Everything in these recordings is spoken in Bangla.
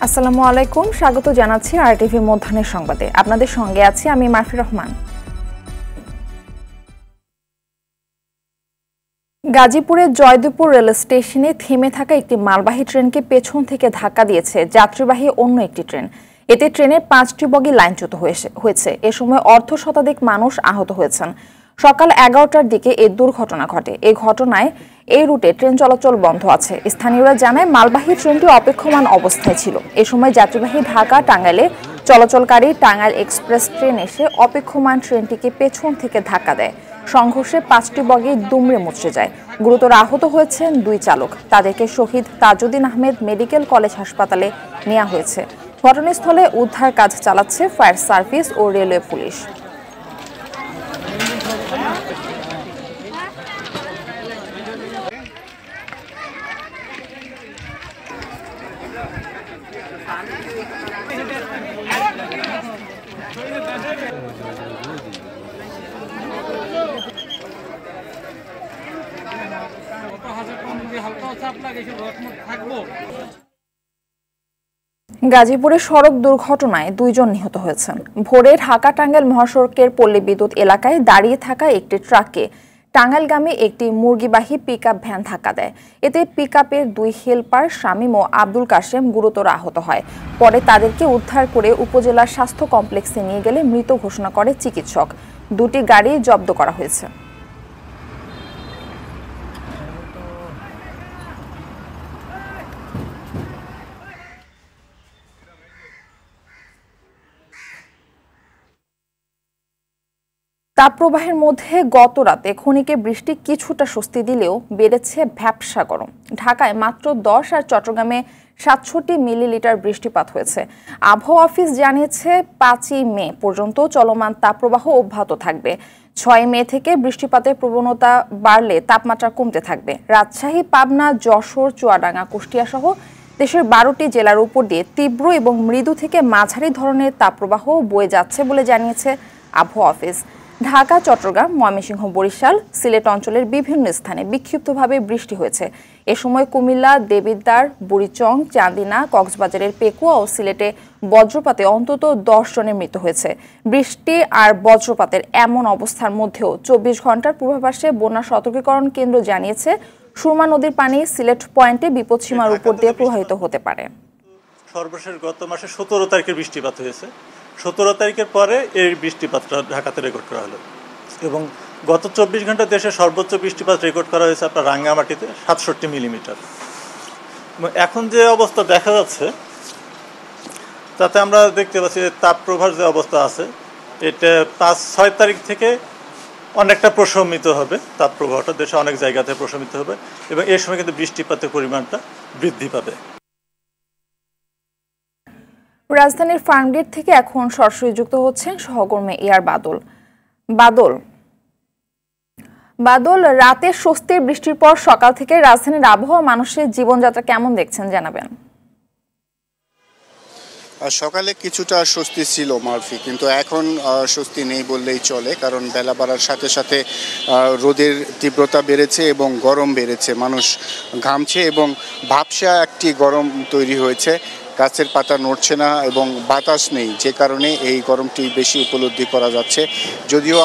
আসসালামু আলাইকুম, স্বাগত জানাচ্ছি আরটিভি মধ্যাহ্নের সংবাদে। আপনাদের সঙ্গে আছি আমি মাফি রহমান। গাজীপুরের জয়দেবপুর রেল স্টেশনে থেমে থাকা একটি মালবাহী ট্রেনকে পেছন থেকে ধাক্কা দিয়েছে যাত্রীবাহী অন্য একটি ট্রেন। এতে ট্রেনের 5টি বগি লাইনচ্যুত হয়েছে। এ সময় অর্ধ শতাধিক মানুষ আহত হয়েছেন। সকাল 11টার দিকে এই দুর্ঘটনা ঘটে। এই ঘটনায় এই রুটে ট্রেন চলাচল বন্ধ আছে। স্থানীয়রা জানায় মালবাহী ট্রেনটি অপেক্ষমান অবস্থায় ছিল। এ সময় যাত্রীবাহী ঢাকা টাঙ্গাইলে চলাচলকারী টাঙ্গাইল এক্সপ্রেস ট্রেন এসে অপেক্ষমান ট্রেনটিকে পেছন থেকে ধাক্কা দেয়। সংঘর্ষে 5টি বগি দুমড়ে মুচড়ে যায়। গুরুতর আহত হয়েছেন 2 চালক। তাদেরকে শহীদ তাজউদ্দিন আহমেদ মেডিকেল কলেজ হাসপাতালে নেওয়া হয়েছে। ঘটনাস্থলে উদ্ধার কাজ চালাচ্ছে ফায়ার সার্ভিস ও রেলওয়ে পুলিশ। গাজীপুরে সড়ক দুর্ঘটনায় 2 জন নিহত হয়েছেন। ভোরে ঢাকা টাঙ্গাইল মহাসড়কের পল্লী বিদ্যুৎ এলাকায় দাঁড়িয়ে থাকা একটি ট্রাককে টাঙ্গাইলগামী একটি মুরগিবাহী পিকআপ ভ্যান ধাক্কা দেয়। এতে পিকআপের 2 হেলপার শামীম ও আব্দুল কাশেম গুরুতর আহত হয়। পরে তাদেরকে উদ্ধার করে উপজেলা স্বাস্থ্য কমপ্লেক্সে নিয়ে গেলে মৃত ঘোষণা করে চিকিৎসক। 2টি গাড়ি জব্দ করা হয়েছে। তাপপ্রবাহের মধ্যে গত রাতে ক্ষণিকে বৃষ্টি কিছুটা স্বস্তি দিলেও বেড়েছে ভ্যাপসা গরম। ঢাকায় মাত্র 10 আর চট্টগ্রামে 67 মিলিলিটার বৃষ্টিপাত হয়েছে। আবহাওয়া অফিস জানিয়েছে 5ই মে পর্যন্ত চলমান তাপপ্রবাহ অব্যাহত থাকবে। 6 মে থেকে বৃষ্টিপাতের প্রবণতা বাড়লে তাপমাত্রা কমতে থাকবে। রাজশাহী, পাবনা, যশোর, চুয়াডাঙ্গা, কুষ্টিয়া সহ দেশের 12টি জেলার উপর দিয়ে তীব্র এবং মৃদু থেকে মাঝারি ধরনের তাপপ্রবাহ বয়ে যাচ্ছে বলে জানিয়েছে আবহাওয়া অফিস। ঢাকা, চট্টগ্রাম, ময়মনসিংহ, বরিশাল, সিলেট অঞ্চলের বিভিন্ন স্থানে বিক্ষিপ্তভাবে বৃষ্টি হয়েছে। এ সময় কুমিল্লা, দেবিদ্বার, বুড়িচং, চান্দিনা, কক্সবাজারের পেকুয়া ও সিলেটে বজ্রপাতে অন্তত 10 জনের মৃত্যু হয়েছে। বৃষ্টি আর বজ্রপাতের এমন অবস্থার মধ্যেও 24 ঘন্টার পূর্বাভাসে বন্যা সতর্কীকরণ কেন্দ্র জানিয়েছে সুরমা নদীর পানি সিলেট পয়েন্টে বিপদসীমার উপর দিয়ে প্রবাহিত হতে পারে। সর্বশেষ গত মাসে 17 তারিখে বৃষ্টিপাত হয়েছে। 17 তারিখের পরে এই বৃষ্টিপাতটা ঢাকাতে রেকর্ড করা হলো এবং গত 24 ঘন্টা দেশে সর্বোচ্চ বৃষ্টিপাত রেকর্ড করা হয়েছে আপনার রাঙ্গামাটিতে 67 মিলিমিটার। এখন যে অবস্থা দেখা যাচ্ছে তাতে আমরা দেখতে পাচ্ছি তাপপ্রবাহের যে অবস্থা আছে এটা 5-6 তারিখ থেকে অনেকটা প্রশমিত হবে। তাপপ্রবাহটা দেশে অনেক জায়গাতে প্রশমিত হবে এবং এই সময় কিন্তু বৃষ্টিপাতের পরিমাণটা বৃদ্ধি পাবে। রাজধানীর ফার্মগেট থেকে এখন সরাসরি যুক্ত হচ্ছেন সহকর্মী এয়ার বাদল, রাতে স্বস্তির বৃষ্টির পর সকাল থেকে রাজধানীর আবহাওয়া, মানুষের জীবনযাত্রা কেমন দেখছেন জানাবেন। সকালে কিছুটা স্বস্তি ছিল মারফি, কিন্তু এখন স্বস্তি নেই বললেই চলে, কারণ বেলা বাড়ার সাথে সাথে রোদের তীব্রতা বেড়েছে এবং গরম বেড়েছে। মানুষ ঘামছে এবং ভাবসা একটি গরম তৈরি হয়েছে। গাছের পাতা নড়ছে না এবং বাতাস নেই, যে কারণে এই গরমটি বেশি উপলব্ধি করা যাচ্ছে। যদিও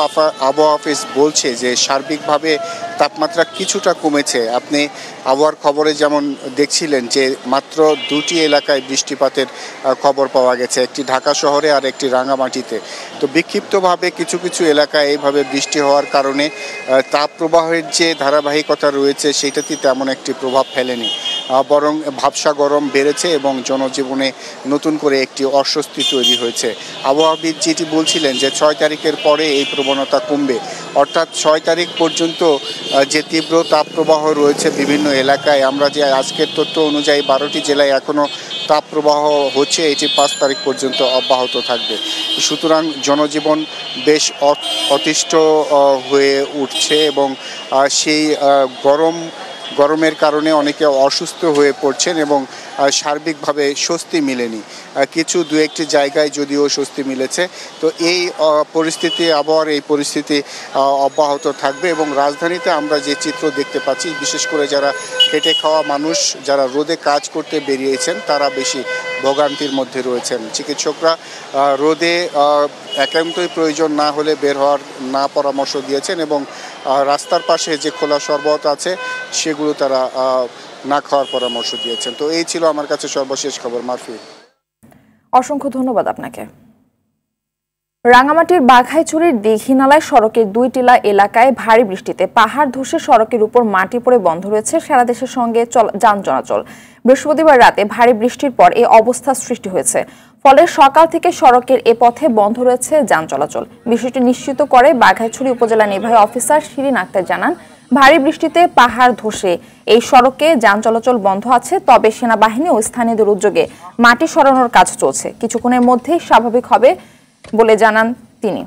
আবহাওয়া অফিস বলছে যে সার্বিকভাবে তাপমাত্রা কিছুটা কমেছে। আপনি আবহাওয়ার খবরে যেমন দেখছিলেন যে মাত্র 2টি এলাকায় বৃষ্টিপাতের খবর পাওয়া গেছে, একটি ঢাকা শহরে আর একটি রাঙামাটিতে। তো বিক্ষিপ্তভাবে কিছু কিছু এলাকায় এইভাবে বৃষ্টি হওয়ার কারণে তাপপ্রবাহের যে ধারাবাহিকতা রয়েছে সেটাতে তেমন একটি প্রভাব ফেলেনি, বরং ভাবসা গরম বেড়েছে এবং জনজীবনে নতুন করে একটি অস্বস্তি তৈরি হয়েছে। আবহাওয়াবিদ যেটি বলছিলেন যে 6 তারিখের পরে এই প্রবণতা কমবে, অর্থাৎ 6 তারিখ পর্যন্ত যে তীব্র তাপপ্রবাহ রয়েছে বিভিন্ন এলাকায়, আমরা যে আজকের তথ্য অনুযায়ী 12টি জেলায় এখনও তাপপ্রবাহ হচ্ছে, এটি 5 তারিখ পর্যন্ত অব্যাহত থাকবে। সুতরাং জনজীবন বেশ অতিষ্ঠ হয়ে উঠছে এবং সেই গরমের কারণে অনেকে অসুস্থ হয়ে পড়ছেন এবং সার্বিকভাবে স্বস্তি মিলেনি। কিছু দু একটি জায়গায় যদিও স্বস্তি মিলেছে। তো এই পরিস্থিতি, আবহাওয়ার এই পরিস্থিতি অব্যাহত থাকবে এবং রাজধানীতে আমরা যে চিত্র দেখতে পাচ্ছি, বিশেষ করে যারা খেটে খাওয়া মানুষ, যারা রোদে কাজ করতে বেরিয়েছেন, তারা বেশি ভোগান্তির মধ্যে রয়েছেন। চিকিৎসকরা রোদে একান্তই প্রয়োজন না হলে বের হওয়ার না পরামর্শ দিয়েছেন এবং রাস্তার পাশে যে খোলা শরবত আছে সেগুলো তারা না খাওয়ার পরামর্শ দিয়েছেন। তো এই ছিল আমার কাছে সর্বশেষ খবর। মারফি, অসংখ্য ধন্যবাদ আপনাকে। রাঙামাটির বাঘাইছড়ির দীঘিনালায় সড়কের 2 টিলা এলাকায় ভারী বৃষ্টিতে পাহাড় ধসে সড়কের উপর মাটি পড়ে বন্ধ রয়েছে সারা দেশের সঙ্গে যান চলাচল। বৃহস্পতিবার রাতে ভারী বৃষ্টির পর এই অবস্থা সৃষ্টি হয়েছে, ফলে সকাল থেকে সড়কের এ পথে বন্ধ রয়েছে যান চলাচল। বিষয়টি নিশ্চিত করে বাঘাইছড়ি উপজেলা নির্বাহী অফিসার শিরিন আক্তার জানান, ভারী বৃষ্টিতে পাহাড় ধসে এই সড়কে যান চলাচল বন্ধ আছে, তবে সেনাবাহিনী ও স্থানীয়দের উদ্যোগে মাটি সরানোর কাজ চলছে। কিছুক্ষণের মধ্যেই স্বাভাবিক হবে বলে জানান তিনি।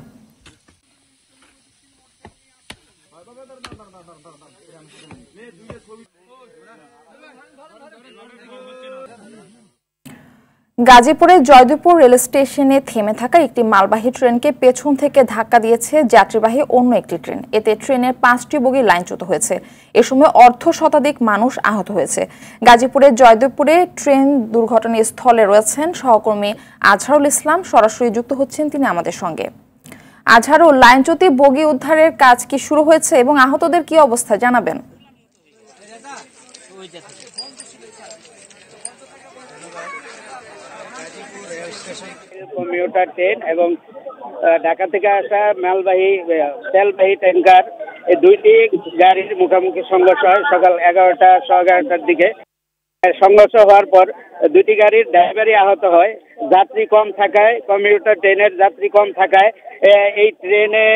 গাজীপুরের জয়দেবপুর রেল স্টেশনে থেমে থাকা একটি মালবাহী ট্রেনকে পেছন থেকে ধাক্কা দিয়েছে যাত্রীবাহী অন্য একটি ট্রেন। এতে ট্রেনের 5টি বগি লাইনচ্যুত হয়েছে। এ সময় অর্ধশতাধিক মানুষ আহত হয়েছে। গাজীপুরের জয়দেবপুরে ট্রেন দুর্ঘটনাস্থলে রয়েছেন সহকর্মী আজহারুল ইসলাম, সরাসরি যুক্ত হচ্ছেন তিনি আমাদের সঙ্গে। আজহারুল, লাইনচ্যুত বগি উদ্ধারের কাজ কি শুরু হয়েছে এবং আহতদের কি অবস্থা জানাবেন? কমিউটার ট্রেন এবং ঢাকা থেকে আসা মালবাহী তেলবাহী ট্যাঙ্কার, এই দুইটি গাড়ির মুখোমুখি সংঘর্ষ হয় সকাল 11টার দিকে। সংঘর্ষ হওয়ার পর দুটি গাড়ির ড্রাইভারই আহত হয়। যাত্রী কম থাকায়, কমিউটার ট্রেনের যাত্রী কম থাকায় এই ট্রেনে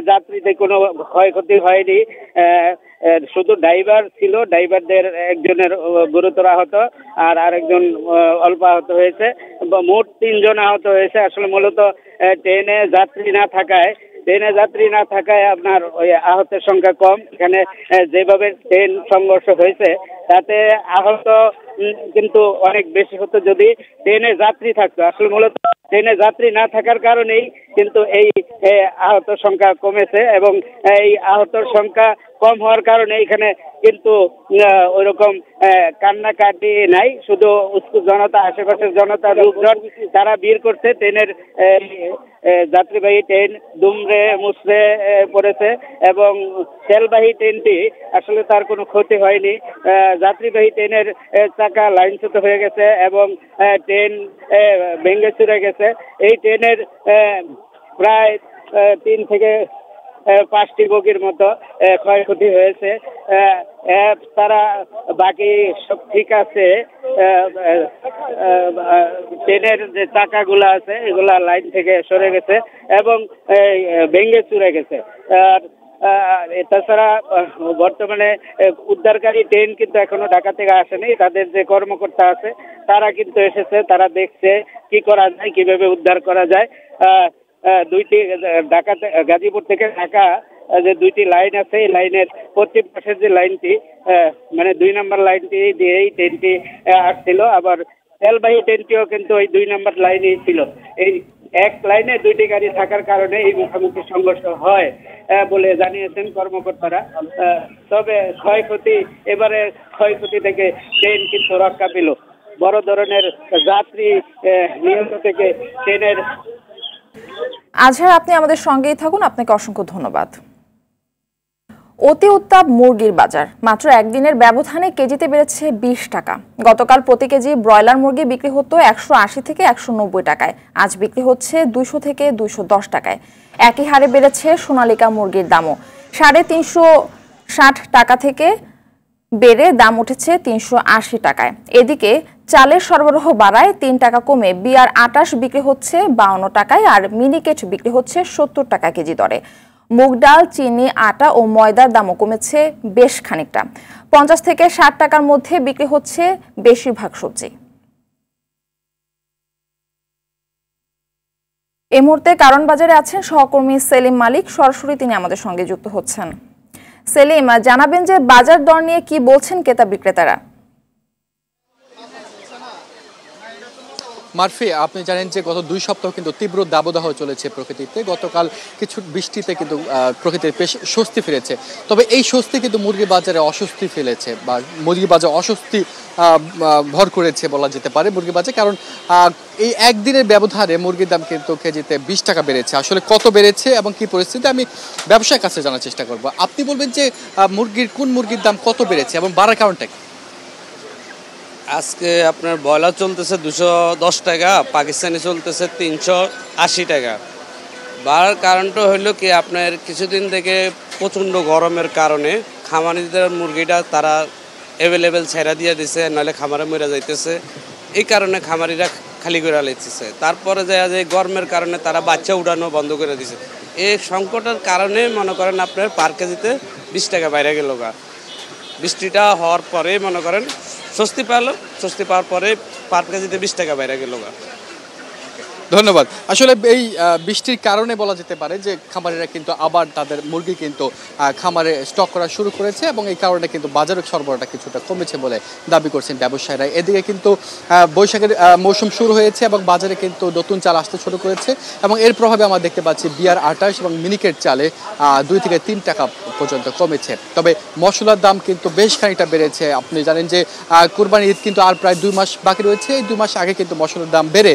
যাত্রীদের কোনো ক্ষয়ক্ষতি হয়নি। শুধু ড্রাইভার ছিল, ড্রাইভারদের একজনের গুরুতর আহত আর আরেকজন অল্প আহত হয়েছে। মোট 3 জন আহত হয়েছে। আসলে মূলত ট্রেনে যাত্রী না থাকায় আপনার ওই আহতের সংখ্যা কম। এখানে যেভাবে ট্রেন সংঘর্ষ হয়েছে তাতে আহত কিন্তু অনেক বেশি হতো যদি ট্রেনে যাত্রী থাকতো। আসলে মূলত ট্রেনে যাত্রী না থাকার কারণেই কিন্তু এই আহত সংখ্যা কমেছে এবং এই আহতর সংখ্যা কম হওয়ার কারণে এখানে কিন্তু ওইরকম কান্নাকাটি নাই। শুধু উৎসুক জনতা, আশেপাশের জনতা, লোকজন তারা ভিড় করছে। ট্রেনের যাত্রীবাহী ট্রেন দুমড়ে মুচড়ে পড়েছে এবং তেলবাহী ট্রেনটি আসলে তার কোনো ক্ষতি হয়নি। যাত্রীবাহী ট্রেনের চাকা লাইনচ্যুত হয়ে গেছে এবং ট্রেন ভেঙে চুরে গেছে। এই ট্রেনের প্রায় 3 থেকে 5টি বগির মতো ক্ষয়ক্ষতি হয়েছে। তারা বাকি সব ঠিক আছে। ট্রেনের যে চাকাগুলো আছে এগুলা লাইন থেকে সরে গেছে এবং ভেঙে চুরে গেছে। তাছাড়া বর্তমানে উদ্ধারকারী ট্রেন কিন্তু এখনো ঢাকা থেকে আসেনি। তাদের যে কর্মকর্তা আছে তারা কিন্তু এসেছে, তারা দেখছে কি করা যায়, কিভাবে উদ্ধার করা যায়। দুইটি গাজীপুর থেকে ঢাকা যে 2টি লাইন আছে, এই লাইনের পশ্চিম পাশের যে লাইনটি মানে 2 নম্বর লাইনটি দিয়েই ট্রেনটি আসছিল। আবার তেলবাহী ট্রেনটিও কিন্তু ওই 2 নম্বর লাইনেই ছিল। এই এক লাইনে 2টি গাড়ি থাকার কারণে এই মুখোমুখি সংঘর্ষ হয় বলে জানিয়েছেন কর্মকর্তারা। তবে এবারে ক্ষয়ক্ষতি থেকে ট্রেন কিন্তু রক্ষা পেল। বড় ধরনের যাত্রী নিহত থেকে ট্রেনের। আজহার, আপনি আমাদের সঙ্গেই থাকুন, আপনাকে অসংখ্য ধন্যবাদ। অতি উত্তাপ মুরগির বাজার মাত্র একদিনের ব্যবধানে কেজিতে বেড়েছে 20 টাকা। গতকাল প্রতি কেজি ব্রয়লার মুরগি বিক্রি হতো 180 থেকে 190 টাকায়, আজ বিক্রি হচ্ছে 200 থেকে 210 টাকায়। একই হারে বেড়েছে সোনালিকা মুরগির দামও 350 টাকা থেকে বেড়ে দাম উঠেছে 380 টাকায়। এদিকে চালের সরবরাহ বাড়ায় 3 টাকা কমে বিয়ার 28 বিক্রি হচ্ছে 52 টাকায় আর মিনিকেট বিক্রি হচ্ছে 70 টাকা কেজি দরে। মুগ ডাল, চিনি, আটা ও ময়দার দামও কমেছে বেশ খানিকটা। 50 থেকে 60 টাকার মধ্যে বিক্রি হচ্ছে বেশিরভাগ সবজি। এই মুহূর্তে কারণ বাজারে আছেন সহকর্মী সেলিম মালিক, সরাসরি তিনি আমাদের সঙ্গে যুক্ত হচ্ছেন। সেলিম, জানাবেন যে বাজার দর নিয়ে কি বলছেন ক্রেতা বিক্রেতারা? মারফি, আপনি জানেন যে গত 2 সপ্তাহ কিন্তু তীব্র দাবদাহ চলেছে প্রকৃতিতে। গতকাল কিছু বৃষ্টিতে কিন্তু প্রকৃতির বেশ স্বস্তি ফিরেছে, তবে এই স্বস্তি কিন্তু মুরগি বাজারে অস্বস্তি ফেলেছে বা মুরগি বাজার অস্বস্তি ভর করেছে বলা যেতে পারে মুরগি বাজার। কারণ এই একদিনের ব্যবধানে মুরগির দাম কিন্তু কেজিতে 20 টাকা বেড়েছে। আসলে কত বেড়েছে এবং কি পরিস্থিতি আমি ব্যবসায়ীর কাছে জানার চেষ্টা করব। আপনি বলবেন যে কোন মুরগির দাম কত বেড়েছে এবং বাড়ার কারণটা কি? আজকে আপনার ব্রয়লার চলতেছে 210 টাকা, পাকিস্তানি চলতেছে 380 টাকা। বাড়ার কারণটা হলো কি, আপনার কিছুদিন থেকে প্রচণ্ড গরমের কারণে খামারিদের মুরগিটা তারা অ্যাভেলেবেল ছেড়া দিয়ে দিছে, নাহলে খামারে মরে যাইতেছে। এই কারণে খামারিরা খালি করে লাইতেছে। তারপরে যে গরমের কারণে তারা বাচ্চা উঠানো বন্ধ করে দিছে। এই সংকটের কারণে মনে করেন আপনার পার কেজিতে 20 টাকা বাইরে গেল গা। বৃষ্টিটা হওয়ার পরে মনে করেন স্বস্তি পাওয়ার পরে পার কেজিতে 20 টাকা বাইরে গেল গা। ধন্যবাদ। আসলে এই বৃষ্টির কারণে বলা যেতে পারে যে খামারিরা কিন্তু আবার তাদের মুরগি কিন্তু খামারে স্টক করা শুরু করেছে এবং এই কারণে কিন্তু বাজারের সরবরাহটা কিছুটা কমেছে বলে দাবি করছেন ব্যবসায়ীরা। এদিকে কিন্তু বৈশাখের মৌসুম শুরু হয়েছে এবং বাজারে কিন্তু নতুন চাল আসতে শুরু করেছে এবং এর প্রভাবে আমরা দেখতে পাচ্ছি BR28 এবং মিনিকেট চালে 2 থেকে 3 টাকা পর্যন্ত কমেছে। তবে মশলার দাম কিন্তু বেশ খানিকটা বেড়েছে। আপনি জানেন যে কুরবানি ঈদ কিন্তু আর প্রায় 2 মাস বাকি রয়েছে। এই 2 মাস আগে কিন্তু মশলার দাম বেড়ে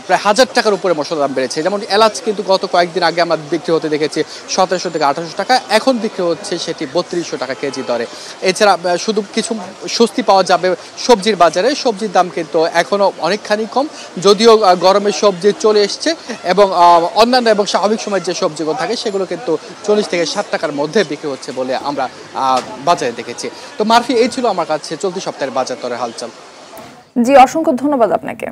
প্রায় 1000 টাকার উপরে মশলার দাম বেড়েছে। যেমন এলাচ কিন্তু গত কয়েকদিন আগে আমরা বিক্রি হতে দেখেছি 1700 থেকে 1800 টাকা, এখন বিক্রি হচ্ছে সেটি 3200 টাকা কেজি দরে। এছাড়া শুধু কিছু স্বস্তি পাওয়া যাবে সবজির বাজারে। সবজির দাম কিন্তু এখনও অনেকখানি কম, যদিও গরমের সবজি চলে এসছে এবং অন্যান্য এবং স্বাভাবিক সময়ের যে সবজিগুলো থাকে সেগুলো কিন্তু 40 থেকে 60 টাকার মধ্যে বিক্রি হচ্ছে বলে আমরা বাজারে দেখেছি। তো মারফি, এই ছিল আমার কাছে চলতি সপ্তাহের বাজার দরের হালচাল। জি, অসংখ্য ধন্যবাদ আপনাকে।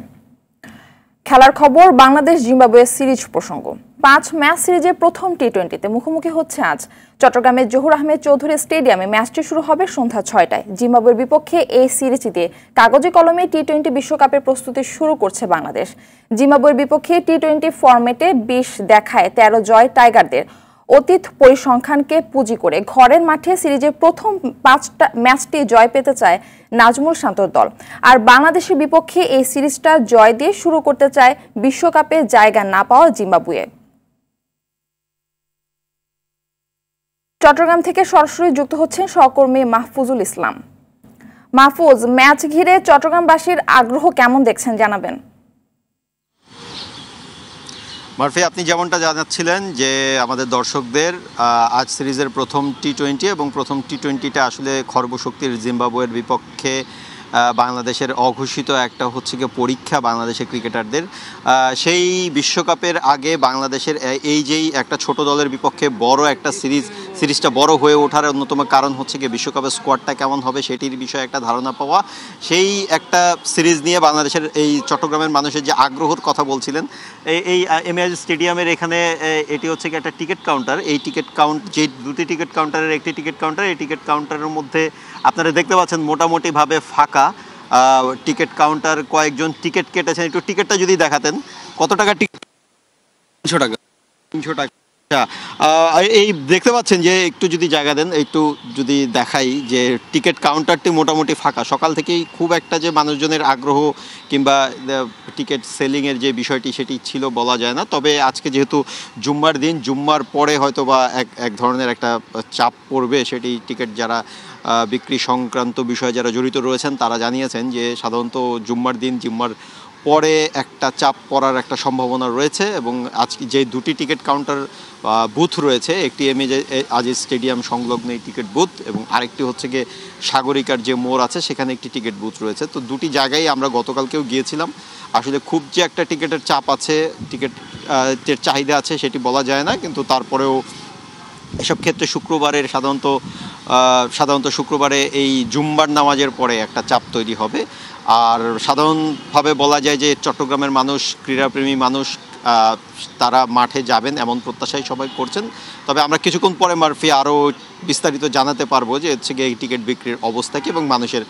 খেলার খবর, বাংলাদেশ জিম্বাবুয়ে সিরিজ প্রসঙ্গ। 5 ম্যাচ সিরিজের প্রথম টি20তে মুখোমুখি হচ্ছে আজ। চট্টগ্রামের জহুর আহমেদ চৌধুরী স্টেডিয়ামে ম্যাচটি শুরু হবে সন্ধ্যা 6টায়। জিম্বাবুয়ের বিপক্ষে এই সিরিজটিতে কাগজে কলমে টি20 বিশ্বকাপের প্রস্তুতি শুরু করছে বাংলাদেশ। জিম্বাবুয়ের বিপক্ষে টি20 ফরম্যাটে 20 দেখায় 13 জয় টাইগারদের। অতীত পরিসংখ্যানকে পুঁজি করে ঘরের মাঠে সিরিজের প্রথম 5টা ম্যাচটি জয় পেতে চায় নাজমুল শান্তর দল। আর বাংলাদেশের বিপক্ষে এই সিরিজটা জয় দিয়ে শুরু করতে চায় বিশ্বকাপে জায়গা না পাওয়া জিম্বাবুয়ে। চট্টগ্রাম থেকে সরাসরি যুক্ত হচ্ছেন সহকর্মী মাহফুজুল ইসলাম। মাহফুজ, ম্যাচ ঘিরে চট্টগ্রামবাসীর আগ্রহ কেমন দেখছেন জানাবেন। মারফি, আপনি যেমনটা জানাচ্ছিলেন যে আমাদের দর্শকদের আজ সিরিজের প্রথম টি20 এবং প্রথম টি20টা আসলে খর্বশক্তির জিম্বাবুয়ের বিপক্ষে বাংলাদেশের অঘোষিত একটা হচ্ছে গিয়ে পরীক্ষা বাংলাদেশের ক্রিকেটারদের। সেই বিশ্বকাপের আগে বাংলাদেশের এই যেই একটা ছোট দলের বিপক্ষে বড় একটা সিরিজটা বড় হয়ে ওঠার অন্যতম কারণ হচ্ছে গিয়ে বিশ্বকাপের স্কোয়াডটা কেমন হবে সেটির বিষয়ে একটা ধারণা পাওয়া। সেই একটা সিরিজ নিয়ে বাংলাদেশের এই চট্টগ্রামের মানুষের যে আগ্রহের কথা বলছিলেন, এই এমএএস স্টেডিয়ামের এখানে এটি হচ্ছে কি একটা টিকিট কাউন্টার। এই টিকিট যে দুটি টিকিট কাউন্টারের একটি টিকিট কাউন্টার, এই টিকিট কাউন্টারের মধ্যে আপনারা দেখতে পাচ্ছেন মোটামুটিভাবে ফাঁকা টিকিট কাউন্টার। কয়েকজন টিকিট কেটেছেন, একটু টিকিটটা যদি দেখাতেন। কত টাকা টিকিট? 300 টাকা। 300 টাকা। এই দেখতে পাচ্ছেন যে একটু যদি জায়গা দেন, একটু যদি দেখাই যে টিকিট কাউন্টারটি মোটামুটি ফাঁকা। সকাল থেকেই খুব একটা যে মানুষজনের আগ্রহ কিংবা টিকিট সেলিংয়ের যে বিষয়টি সেটি ছিল বলা যায় না। তবে আজকে যেহেতু জুম্মার দিন, জুম্মার পরে হয়তো বা এক ধরনের একটা চাপ পড়বে, সেটি টিকিট যারা বিক্রি সংক্রান্ত বিষয়ে যারা জড়িত রয়েছেন তারা জানিয়েছেন যে সাধারণত জুম্মার দিন, জুম্মার পরে একটা চাপ পড়ার একটা সম্ভাবনা রয়েছে। এবং আজকে যে দুটি টিকিট কাউন্টার বুথ রয়েছে, একটি এমএএ আজিজ স্টেডিয়াম সংলগ্ন এই টিকিট বুথ এবং আরেকটি হচ্ছে গিয়ে সাগরিকার যে মোড় আছে সেখানে একটি টিকিট বুথ রয়েছে। তো দুটি জায়গায় আমরা গতকালকেও গিয়েছিলাম। আসলে খুব যে একটা টিকিটের চাপ আছে, টিকিটের চাহিদা আছে সেটি বলা যায় না, কিন্তু তারপরেও এসব ক্ষেত্রে সাধারণত শুক্রবারে এই জুম্মার নামাজের পরে একটা চাপ তৈরি হবে। আর সাধারণভাবে বলা যায় যে চট্টগ্রামের মানুষ, ক্রীড়াপ্রেমী মানুষ, তারা মাঠে যাবেন এমন প্রত্যাশাই সবাই করছেন। তবে আমরা কিছুক্ষণ পরে মারফি আরও বিস্তারিত জানাতে পারবো যে হচ্ছে গিয়ে এই টিকিট বিক্রির অবস্থা কী এবং মানুষের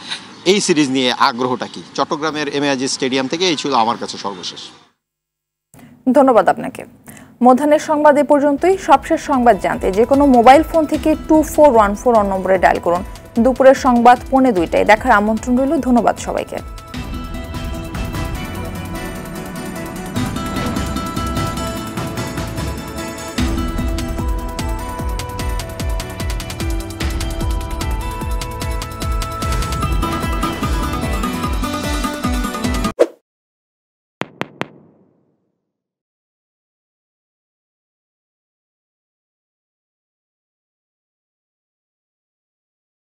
এই সিরিজ নিয়ে আগ্রহটা কী। চট্টগ্রামের এমএএ স্টেডিয়াম থেকে এই ছিল আমার কাছে সর্বশেষ। ধন্যবাদ আপনাকে। মধ্যাহ্নের সংবাদ এ পর্যন্তই। সবশেষ সংবাদ জানতে যে কোনো মোবাইল ফোন থেকে 2414 নম্বরে ডায়াল করুন। দুপুরের সংবাদ 1:45টায় দেখার আমন্ত্রণ রইল। ধন্যবাদ সবাইকে।